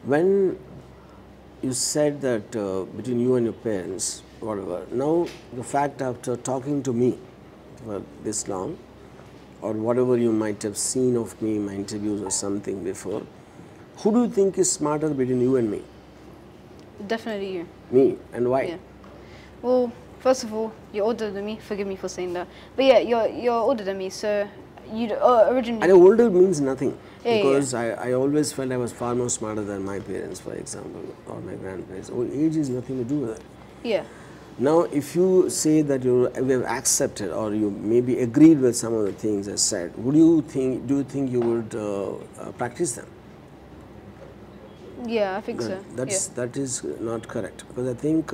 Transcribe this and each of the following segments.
when you said that between you and your parents, whatever, now the fact after talking to me for this long, or whatever you might have seen of me in my interviews or something before, who do you think is smarter between you and me? Definitely you. Me, and why? Yeah. Well, first of all, you're older than me. Forgive me for saying that. But yeah, you're older than me, so you originally. And older means nothing, Yeah, because I always felt I was far more smarter than my parents, for example, or my grandparents. Well, age is nothing to do with it. Yeah. Now, if you say that you have accepted or you maybe agreed with some of the things I said, do you think you would practice them? Yeah, I think so. That is not correct, because I think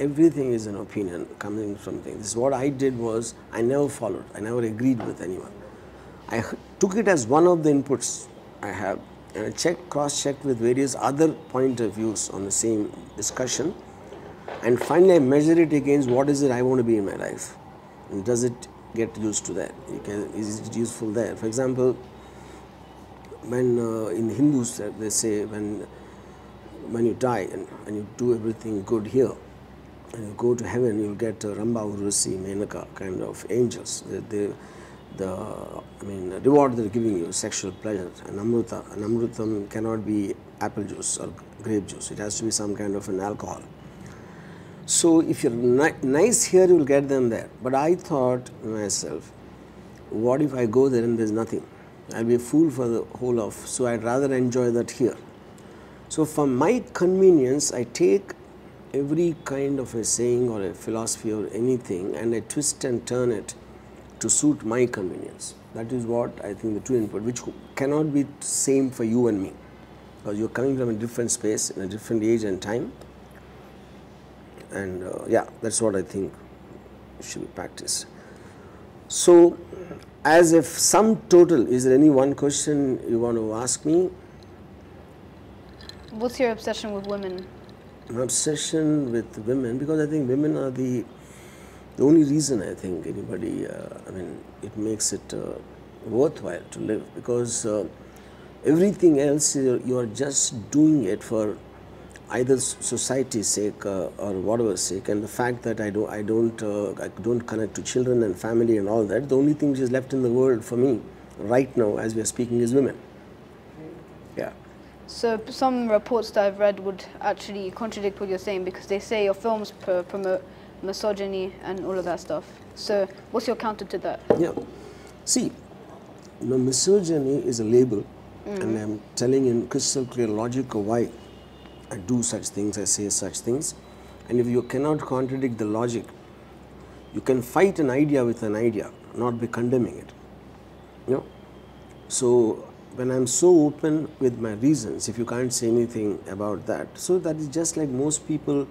everything is an opinion coming from things. This is what I did was I never followed, I never agreed with anyone. I took it as one of the inputs I have, and I cross-checked with various other point of views on the same discussion, and finally I measure it against what is it I want to be in my life, and does it get used to that? Is it useful there? For example, when in Hindus they say when you die and you do everything good here, and you go to heaven, you'll get Ramba, Urvashi, Menaka kind of angels. The reward they're giving you, sexual pleasure, and amruta. And amrutam cannot be apple juice or grape juice. It has to be some kind of an alcohol. So if you're nice here, you'll get them there. But I thought to myself, what if I go there and there's nothing? I'll be a fool for the whole of, so I'd rather enjoy that here. So for my convenience, I take every kind of a saying or a philosophy or anything and I twist and turn it to suit my convenience. That is what I think the true input, which cannot be same for you and me, because you're coming from a different space, in a different age and time. And yeah, that's what I think should be practiced. So, as if sum total, is there any one question you want to ask me? What's your obsession with women? My obsession with women, because I think women are the only reason I think anybody, it makes it worthwhile to live, because everything else you are just doing it for either society's sake or whatever sake, and the fact that I don't connect to children and family and all that, the only thing which is left in the world for me right now as we are speaking is women. Yeah. So some reports that I've read would actually contradict what you're saying, because they say your films promote misogyny and all of that stuff. So what's your counter to that? Yeah. See, misogyny is a label, and I'm telling in crystal clear logic of why I do such things, I say such things. And if you cannot contradict the logic, you can fight an idea with an idea, not be condemning it. You know? So when I'm so open with my reasons, if you can't say anything about that, so that is just like most people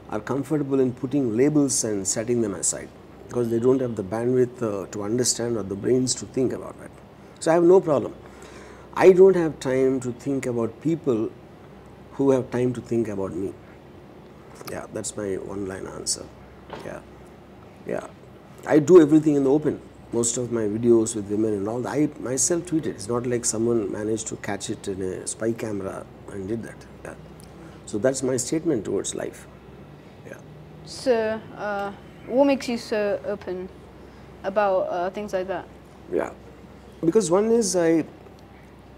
are comfortable in putting labels and setting them aside, because they don't have the bandwidth to understand or the brains to think about it. So I have no problem. I don't have time to think about people who have time to think about me. Yeah, that's my one-line answer. Yeah, yeah. I do everything in the open. Most of my videos with women and all that, I myself tweet it. It's not like someone managed to catch it in a spy camera and did that. Yeah. So that's my statement towards life. Yeah. So what makes you so open about things like that? Yeah, because one is I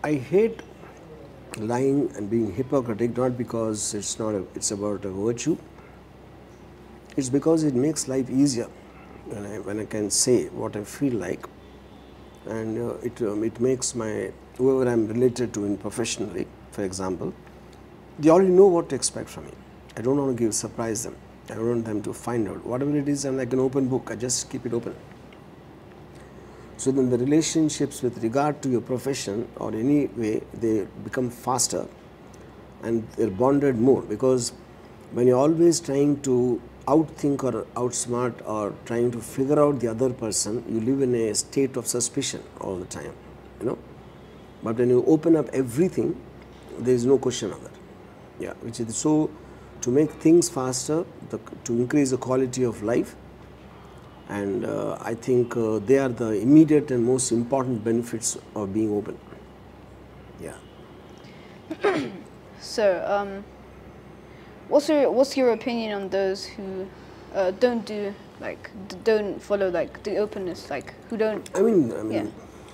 hate lying and being hypocritic, not because it's about a virtue. It's because it makes life easier when I can say what I feel like, and it makes whoever I'm related to in professionally, for example, they already know what to expect from me. I don't want to surprise them. I don't want them to find out. Whatever it is, I'm like an open book. I just keep it open. So then the relationships with regard to your profession or any way, they become faster and they're bonded more, because when you're always trying to outthink or outsmart or trying to figure out the other person, you live in a state of suspicion all the time, you know. But when you open up everything, there is no question of that. Yeah, which is so to make things faster, to increase the quality of life. And I think they are the immediate and most important benefits of being open. Yeah. So, what's your opinion on those who don't do don't follow like the openness, like who don't? I mean, Yeah.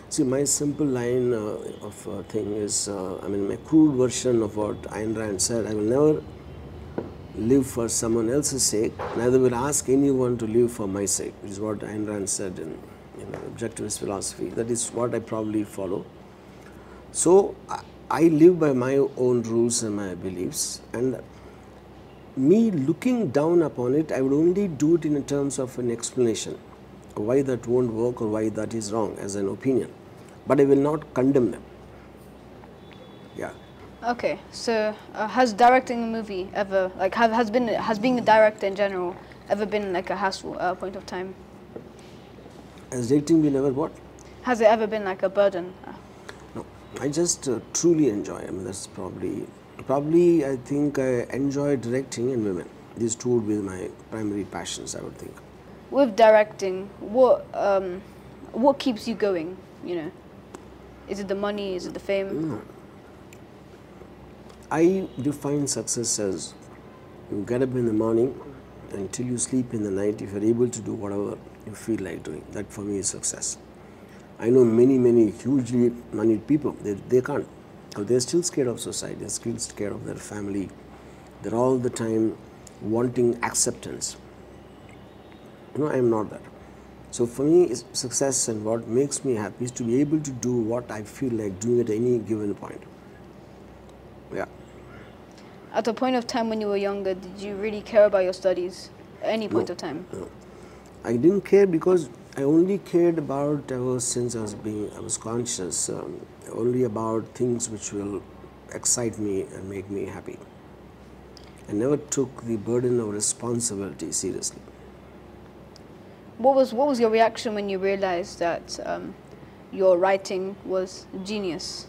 see, my simple line of thing is, I mean, my crude version of what Ayn Rand said, I will never live for someone else's sake, neither will ask anyone to live for my sake, which is what Ayn Rand said in objectivist philosophy. That is what I probably follow. So, I live by my own rules and my beliefs, and me looking down upon it, I would only do it in terms of an explanation why that won't work or why that is wrong as an opinion, but I will not condemn them. Yeah. Okay, so has directing a movie ever, like, has being a director in general ever been like a hassle at a point of time? Has dating been ever what? Has it ever been like a burden? No, I just truly enjoy. I mean, that's probably I think I enjoy directing and women. These two would be my primary passions, I would think. With directing, what keeps you going? You know, is it the money? Is it the fame? No. I define success as you get up in the morning until you sleep in the night. If you're able to do whatever you feel like doing, that for me is success. I know many hugely moneyed people. They can't. They're still scared of society. They're still scared of their family. They're all the time wanting acceptance. You know, I am not that. So for me, it's success, and what makes me happy is to be able to do what I feel like doing at any given point. Yeah. At a point of time when you were younger, did you really care about your studies at any point of time? No. I didn't care because I only cared about, ever since I was conscious, only about things which will excite me and make me happy. I never took the burden of responsibility seriously. What was your reaction when you realized that your writing was genius?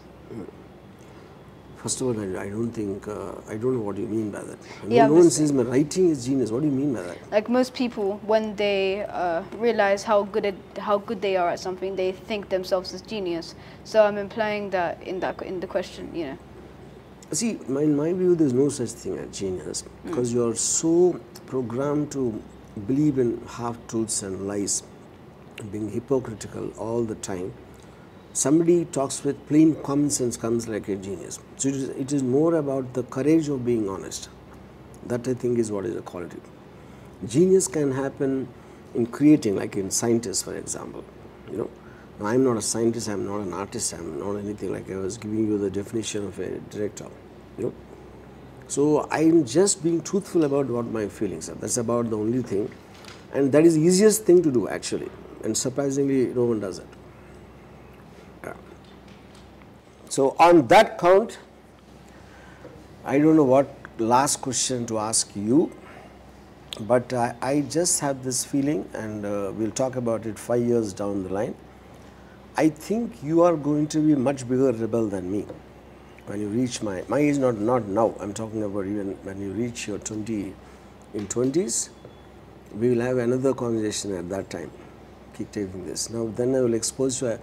First of all, I don't think, I don't know what you mean by that. Yeah, no one says my writing is genius. What do you mean by that? Like most people, when they realize how good they are at something, they think themselves as genius. So I'm implying that in the question, you know. See, in my view, there's no such thing as genius, because you're so programmed to believe in half-truths and lies, being hypocritical all the time. Somebody talks with plain common sense comes like a genius. So it is more about the courage of being honest. That, I think, is what is a quality. Genius can happen in creating, like in scientists, for example. You know, now, I'm not a scientist, I'm not an artist, I'm not anything. Like I was giving you the definition of a director. You know, so I'm just being truthful about what my feelings are. That's about the only thing, and that is the easiest thing to do actually. And surprisingly, no one does it. So on that count, I don't know what last question to ask you, but I just have this feeling, and we'll talk about it 5 years down the line. I think you are going to be much bigger rebel than me when you reach my age, not now, I'm talking about even when you reach your 20s, we will have another conversation at that time. Keep taking this. Now then I will expose you,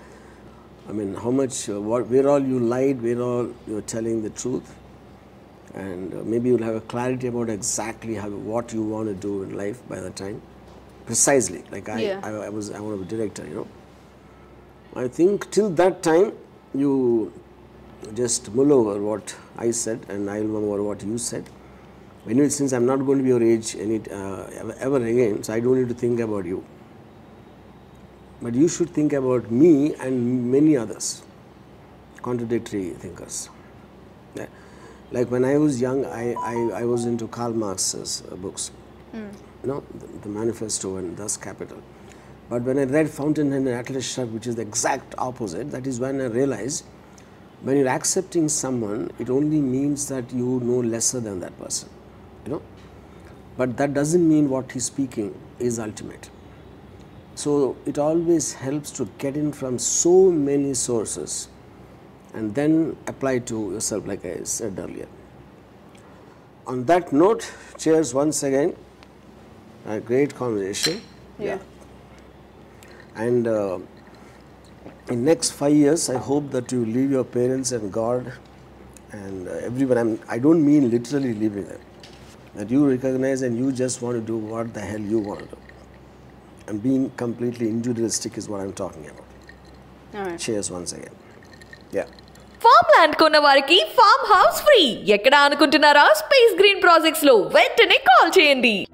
I mean, how much, where all you lied, where all you're telling the truth, and maybe you'll have a clarity about exactly what you want to do in life by the time, precisely. Like I want to be a director, you know. I think till that time, you just mull over what I said, and I'll remember what you said. Anyway, since I'm not going to be your age ever again, so I don't need to think about you. But you should think about me and many others, contradictory thinkers. Yeah. Like when I was young, I was into Karl Marx's books, you know, the Manifesto and Thus Capital. But when I read Fountainhead and Atlas Shrugged, which is the exact opposite, that is when I realized when you're accepting someone, it only means that you know lesser than that person, you know. But that doesn't mean what he's speaking is ultimate. So it always helps to get in from so many sources and then apply to yourself, like I said earlier. On that note, cheers once again. A great conversation. Yeah. And in next 5 years, I hope that you leave your parents and God And everyone, I don't mean literally leaving them. That you recognize and you just want to do what the hell you want to do. And being completely individualistic is what I'm talking about. All right. Cheers once again. Yeah. Farm land కొన్న వారికి farm house free. ఎక్కడ అనుకుంటున్నారా? Space green projects లో వెంటనే call చేయండి.